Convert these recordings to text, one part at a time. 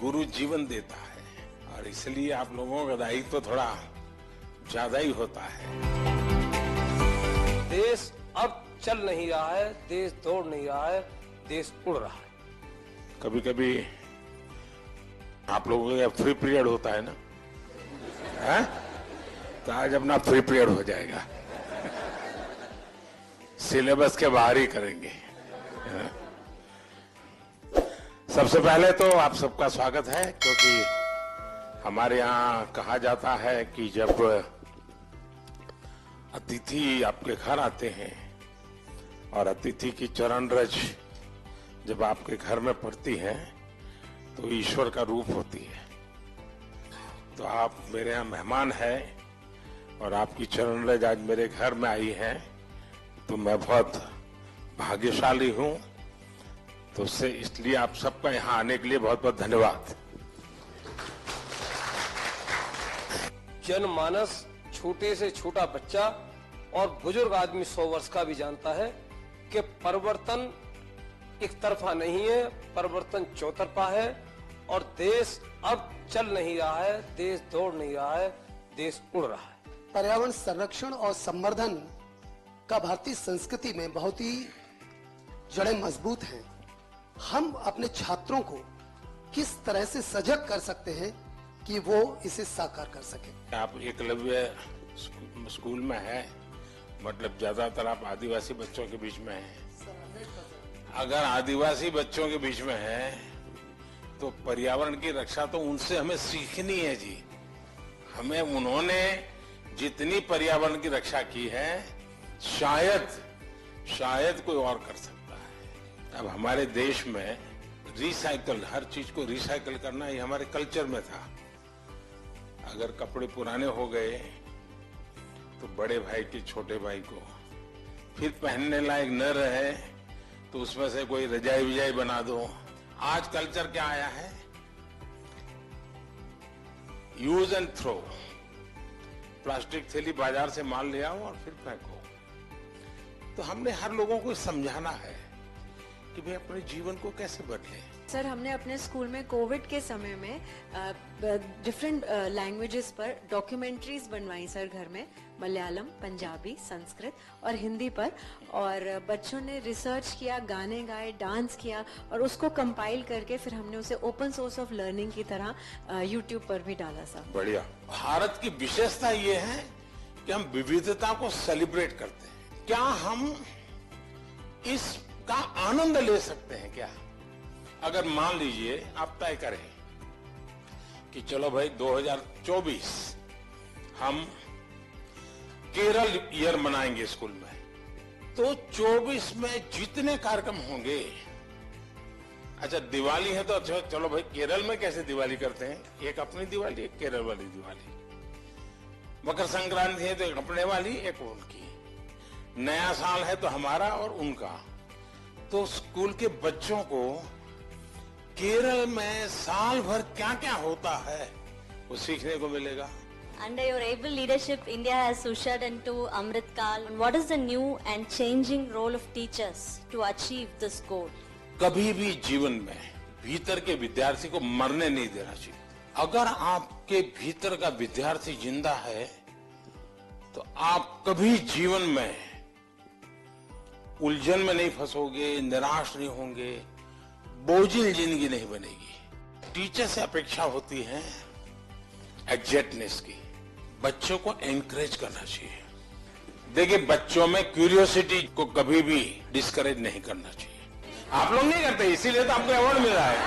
गुरु जीवन देता है और इसलिए आप लोगों का दायित्व तो थोड़ा ज्यादा ही होता है। देश अब चल नहीं रहा है, देश दौड़ नहीं रहा है, देश उड़ रहा है। कभी कभी आप लोगों का फ्री पीरियड होता है ना, है? तो आज अपना फ्री पीरियड हो जाएगा, सिलेबस के बाहर ही करेंगे। सबसे पहले तो आप सबका स्वागत है, क्योंकि हमारे यहाँ कहा जाता है कि जब अतिथि आपके घर आते हैं और अतिथि की चरण रज जब आपके घर में पड़ती है तो ईश्वर का रूप होती है। तो आप मेरे यहाँ मेहमान हैं और आपकी चरण रज आज मेरे घर में आई है, तो मैं बहुत भाग्यशाली हूँ। तो उससे इसलिए आप सबका यहाँ आने के लिए बहुत बहुत धन्यवाद। जनमानस, छोटे से छोटा बच्चा और बुजुर्ग आदमी 100 वर्ष का भी जानता है कि परिवर्तन एक तरफा नहीं है, परिवर्तन चौतरफा है और देश अब चल नहीं रहा है, देश दौड़ नहीं रहा है, देश उड़ रहा है। पर्यावरण संरक्षण और संवर्धन का भारतीय संस्कृति में बहुत ही जड़ें मजबूत हैं। हम अपने छात्रों को किस तरह से सजग कर सकते हैं कि वो इसे साकार कर सके? आप एकलव्य स्कूल में है, मतलब ज्यादातर आप आदिवासी बच्चों के बीच में हैं। अगर आदिवासी बच्चों के बीच में है तो पर्यावरण की रक्षा तो उनसे हमें सीखनी है जी। हमें उन्होंने जितनी पर्यावरण की रक्षा की है शायद कोई और कर सकता है। अब हमारे देश में रिसाइकल, हर चीज को रिसाइकल करना ये हमारे कल्चर में था। अगर कपड़े पुराने हो गए तो बड़े भाई के छोटे भाई को फिर पहनने लायक न रहे तो उसमें से कोई रजाई विजाई बना दो। आज कल्चर क्या आया है? Use and throw. प्लास्टिक थैली बाजार से माल ले आओ और फिर फेंको। तो हमने हर लोगों को समझाना है कि भाई अपने जीवन को कैसे बदले। सर, हमने अपने स्कूल में कोविड के समय में डिफरेंट लैंग्वेजेस पर डॉक्यूमेंट्रीज बनवाई सर घर में, मलयालम, पंजाबी, संस्कृत और हिंदी पर, और बच्चों ने रिसर्च किया, गाने गाए, डांस किया और उसको कंपाइल करके फिर हमने उसे ओपन सोर्स ऑफ लर्निंग की तरह यूट्यूब पर भी डाला सर। बढ़िया। भारत की विशेषता ये है कि हम विविधता को सेलिब्रेट करते हैं। क्या हम इसका आनंद ले सकते हैं क्या? अगर मान लीजिए आप तय करें कि चलो भाई 2024 हम केरल ईयर मनाएंगे स्कूल में, तो 24 में जितने कार्यक्रम होंगे, अच्छा दिवाली है तो चलो भाई केरल में कैसे दिवाली करते हैं, एक अपनी दिवाली, एक केरल वाली दिवाली। मकर संक्रांति है तो एक अपने वाली, एक उनकी। नया साल है तो हमारा और उनका। तो स्कूल के बच्चों को केरल में साल भर क्या क्या होता है वो सीखने को मिलेगा। Under your able leadership, India has ushered into Amrit Kal. What is the new and changing role of teachers to achieve this goal? कभी भी जीवन में भीतर के विद्यार्थी को मरने नहीं देना चाहिए। अगर आपके भीतर का विद्यार्थी जिंदा है तो आप कभी जीवन में उलझन में नहीं फंसोगे, निराश नहीं होंगे, बोझिल जिंदगी नहीं बनेगी। टीचर से अपेक्षा होती है एग्जैक्टनेस की। बच्चों को एनकरेज करना चाहिए। देखिए, बच्चों में क्यूरियोसिटी को कभी भी डिस्करेज नहीं करना चाहिए। आप लोग नहीं करते, इसीलिए तो आपको अवार्ड मिल रहा है।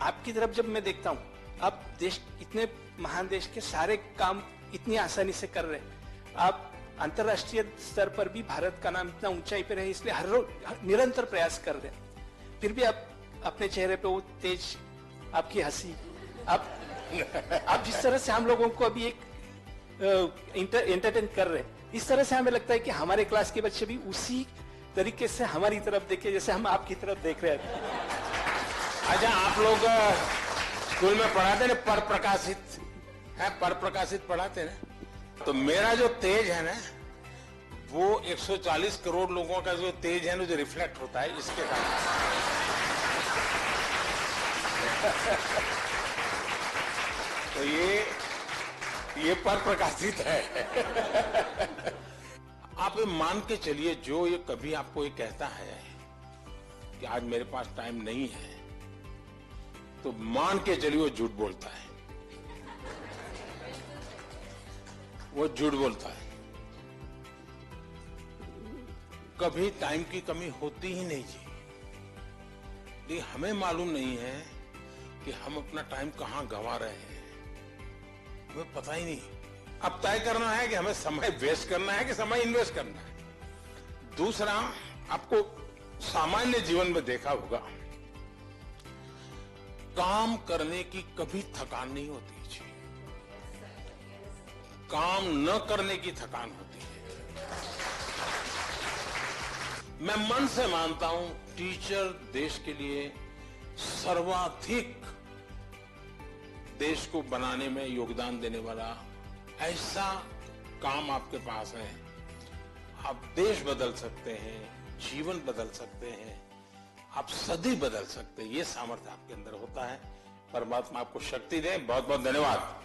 आपकी तरफ जब मैं देखता हूँ, आप देश, इतने महान देश के सारे काम इतनी आसानी से कर रहे हैं। आप अंतर्राष्ट्रीय स्तर पर भी भारत का नाम इतना ऊंचाई पे रहे, इसलिए हर रोज निरंतर प्रयास कर रहे हैं। फिर भी आप अपने चेहरे पे वो तेज, आपकी हंसी, आप जिस तरह से हम लोगों को अभी एक एंटरटेन कर रहे हैं, इस तरह से हमें लगता है कि हमारे क्लास के बच्चे भी उसी तरीके से हमारी तरफ देखे जैसे हम आपकी तरफ देख रहे हैं। अच्छा, आप लोग स्कूल में पढ़ाते ना पर प्रकाशित है, पर प्रकाशित पढ़ाते ना, तो मेरा जो तेज है ना वो 140 करोड़ लोगों का जो तेज है ना, जो रिफ्लेक्ट होता है, इसके कारण। तो ये पर प्रकाशित है। आप ये मान के चलिए, जो ये कभी आपको ये कहता है कि आज मेरे पास टाइम नहीं है, तो मान के चलिए वो झूठ बोलता है। वो झूठ बोलता है। कभी टाइम की कमी होती ही नहीं जी। लेकिन हमें मालूम नहीं है कि हम अपना टाइम कहां गंवा रहे हैं, हमें पता ही नहीं। अब तय करना है कि हमें समय वेस्ट करना है कि समय इन्वेस्ट करना है। दूसरा, आपको सामान्य जीवन में देखा होगा, काम करने की कभी थकान नहीं होती जी, काम न करने की थकान होती है। मैं मन से मानता हूं, टीचर देश के लिए सर्वाधिक देश को बनाने में योगदान देने वाला ऐसा काम आपके पास है। आप देश बदल सकते हैं, जीवन बदल सकते हैं, आप सदी बदल सकते हैं। ये सामर्थ्य आपके अंदर होता है। परमात्मा आपको शक्ति दे। बहुत बहुत धन्यवाद।